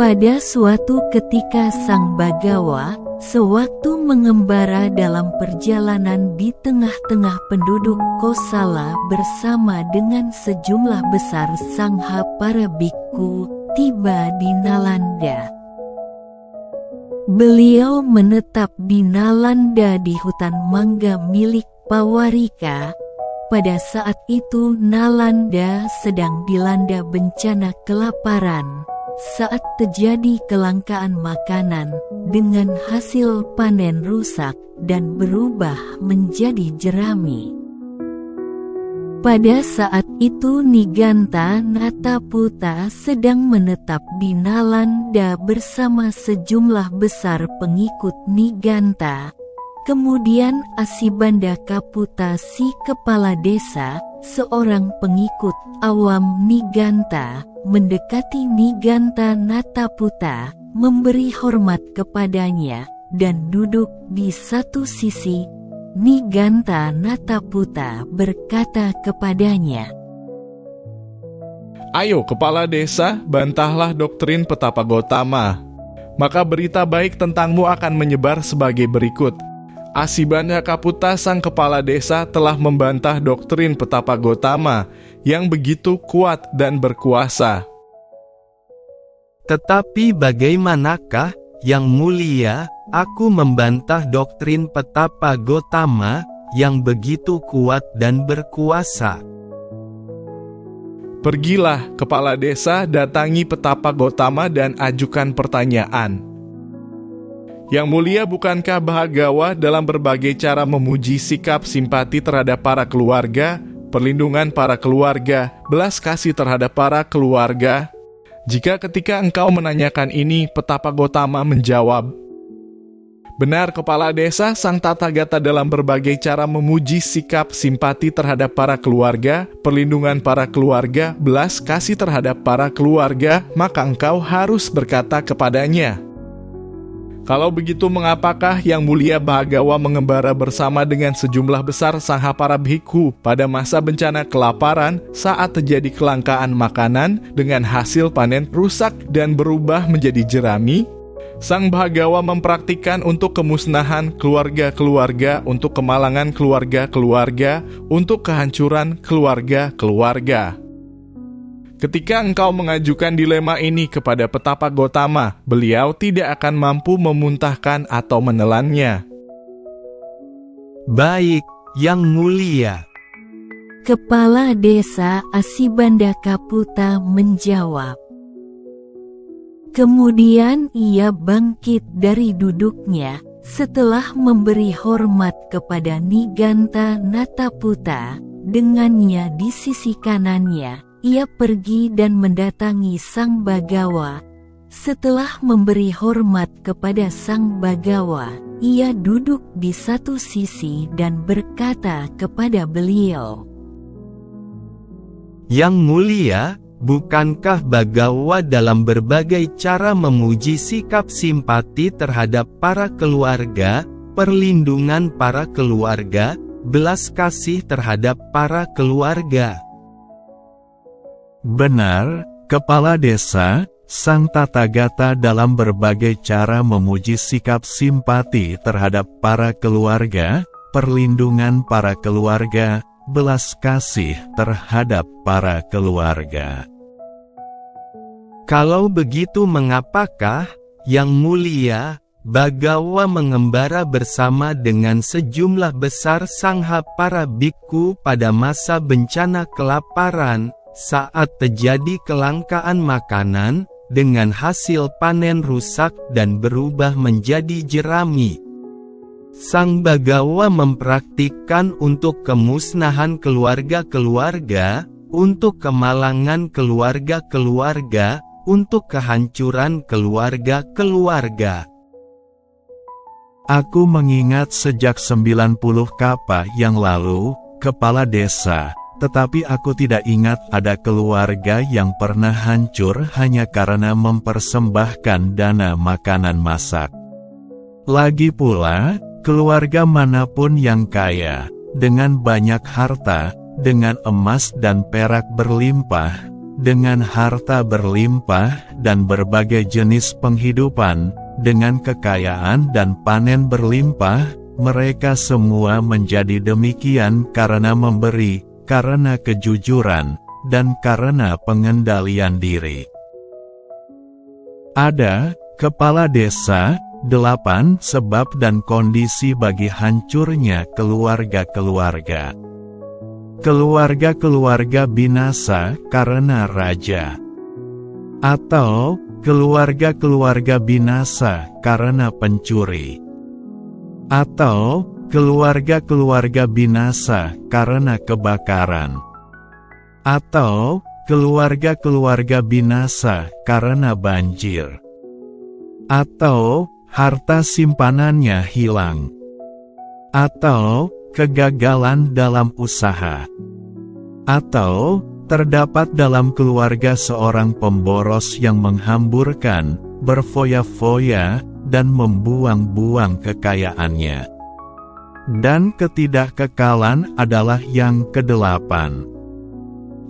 Pada suatu ketika Sang Bagawa, sewaktu mengembara dalam perjalanan di tengah-tengah penduduk Kosala bersama dengan sejumlah besar sangha para bikku, tiba di Nalanda. Beliau menetap di Nalanda di hutan mangga milik Pawarika. Pada saat itu Nalanda sedang dilanda bencana kelaparan. Saat terjadi kelangkaan makanan, dengan hasil panen rusak dan berubah menjadi jerami. Pada saat itu Niganta Nataputa sedang menetap di Nalanda bersama sejumlah besar pengikut Niganta. Kemudian Asibanda Kaputa si kepala desa, seorang pengikut awam Niganta, mendekati Niganta Nataputa, memberi hormat kepadanya, dan duduk di satu sisi. Niganta Nataputa berkata kepadanya, "Ayo kepala desa, bantahlah doktrin Petapa Gotama. Maka berita baik tentangmu akan menyebar sebagai berikut. Asibanda Kaputa sang kepala desa telah membantah doktrin Petapa Gotama yang begitu kuat dan berkuasa." Tetapi bagaimanakah, Yang Mulia, aku membantah doktrin Petapa Gotama yang begitu kuat dan berkuasa? Pergilah kepala desa, datangi Petapa Gotama dan ajukan pertanyaan. Yang Mulia, bukankah Bhagawa dalam berbagai cara memuji sikap simpati terhadap para keluarga, perlindungan para keluarga, belas kasih terhadap para keluarga? Jika ketika engkau menanyakan ini, Petapa Gotama menjawab, "Benar kepala desa, sang Tathagata dalam berbagai cara memuji sikap simpati terhadap para keluarga, perlindungan para keluarga, belas kasih terhadap para keluarga, maka engkau harus berkata kepadanya, kalau begitu mengapakah Yang Mulia Bhagawa mengembara bersama dengan sejumlah besar sangha para bhikkhu pada masa bencana kelaparan saat terjadi kelangkaan makanan dengan hasil panen rusak dan berubah menjadi jerami? Sang Bhagawa mempraktikkan untuk kemusnahan keluarga-keluarga, untuk kemalangan keluarga-keluarga, untuk kehancuran keluarga-keluarga. Ketika engkau mengajukan dilema ini kepada Petapa Gotama, beliau tidak akan mampu memuntahkan atau menelannya." "Baik, Yang Mulia." Kepala desa Asibanda Kaputa menjawab. Kemudian ia bangkit dari duduknya, setelah memberi hormat kepada Niganta Nataputa, dengannya di sisi kanannya. Ia pergi dan mendatangi Sang Bagawa. Setelah memberi hormat kepada Sang Bagawa, ia duduk di satu sisi dan berkata kepada beliau, "Yang Mulia, bukankah Bagawa dalam berbagai cara memuji sikap simpati terhadap para keluarga, perlindungan para keluarga, belas kasih terhadap para keluarga?" "Benar, kepala desa, sang Tathagata dalam berbagai cara memuji sikap simpati terhadap para keluarga, perlindungan para keluarga, belas kasih terhadap para keluarga." "Kalau begitu mengapakah, Yang Mulia, Bagawa mengembara bersama dengan sejumlah besar sangha para bikku pada masa bencana kelaparan, saat terjadi kelangkaan makanan, dengan hasil panen rusak dan berubah menjadi jerami? Sang Bagawa mempraktikkan untuk kemusnahan keluarga-keluarga, untuk kemalangan keluarga-keluarga, untuk kehancuran keluarga-keluarga." "Aku mengingat sejak 90 kapa yang lalu, kepala desa, tetapi aku tidak ingat ada keluarga yang pernah hancur hanya karena mempersembahkan dana makanan masak. Lagi pula, keluarga manapun yang kaya, dengan banyak harta, dengan emas dan perak berlimpah, dengan harta berlimpah dan berbagai jenis penghidupan, dengan kekayaan dan panen berlimpah, mereka semua menjadi demikian karena memberi, karena kejujuran, dan karena pengendalian diri. Ada, kepala desa, 8 sebab dan kondisi bagi hancurnya keluarga-keluarga. Keluarga-keluarga binasa karena raja. Atau, keluarga-keluarga binasa karena pencuri. Atau, keluarga-keluarga binasa karena kebakaran. Atau, keluarga-keluarga binasa karena banjir. Atau, harta simpanannya hilang. Atau, kegagalan dalam usaha. Atau, terdapat dalam keluarga seorang pemboros yang menghamburkan, berfoya-foya, dan membuang-buang kekayaannya. Dan ketidakkekalan adalah yang kedelapan.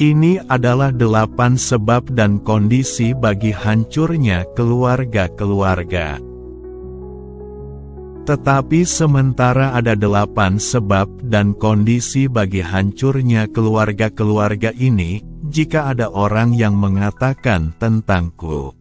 Ini adalah 8 sebab dan kondisi bagi hancurnya keluarga-keluarga. Tetapi sementara ada 8 sebab dan kondisi bagi hancurnya keluarga-keluarga ini, jika ada orang yang mengatakan tentangku,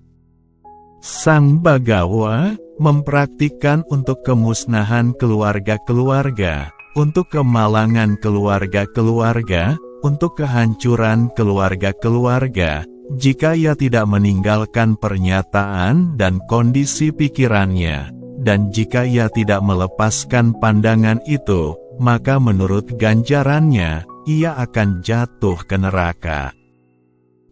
Sang Bagawa mempraktikkan untuk kemusnahan keluarga-keluarga, untuk kemalangan keluarga-keluarga, untuk kehancuran keluarga-keluarga, jika ia tidak meninggalkan pernyataan dan kondisi pikirannya, dan jika ia tidak melepaskan pandangan itu, maka menurut ganjarannya, ia akan jatuh ke neraka.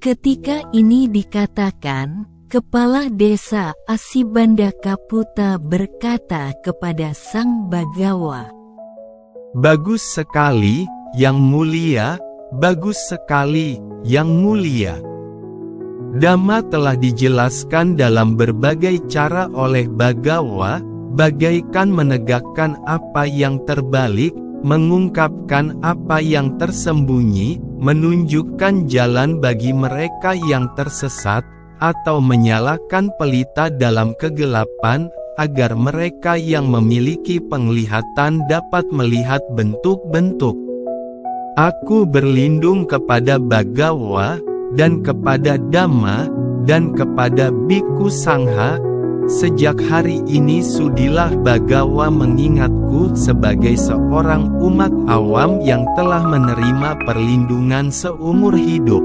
Ketika ini dikatakan, Kepala Desa Asibandakaputa berkata kepada Sang Bagawa, Bagus sekali, Yang Mulia, bagus sekali, Yang Mulia. Dhamma telah dijelaskan dalam berbagai cara oleh Bagawa, bagaikan menegakkan apa yang terbalik, mengungkapkan apa yang tersembunyi, menunjukkan jalan bagi mereka yang tersesat, atau menyalakan pelita dalam kegelapan, agar mereka yang memiliki penglihatan dapat melihat bentuk-bentuk. Aku berlindung kepada Bagawa, dan kepada Dhamma, dan kepada Bhikkhu Sangha. Sejak hari ini sudilah Bagawa mengingatku sebagai seorang umat awam yang telah menerima perlindungan seumur hidup.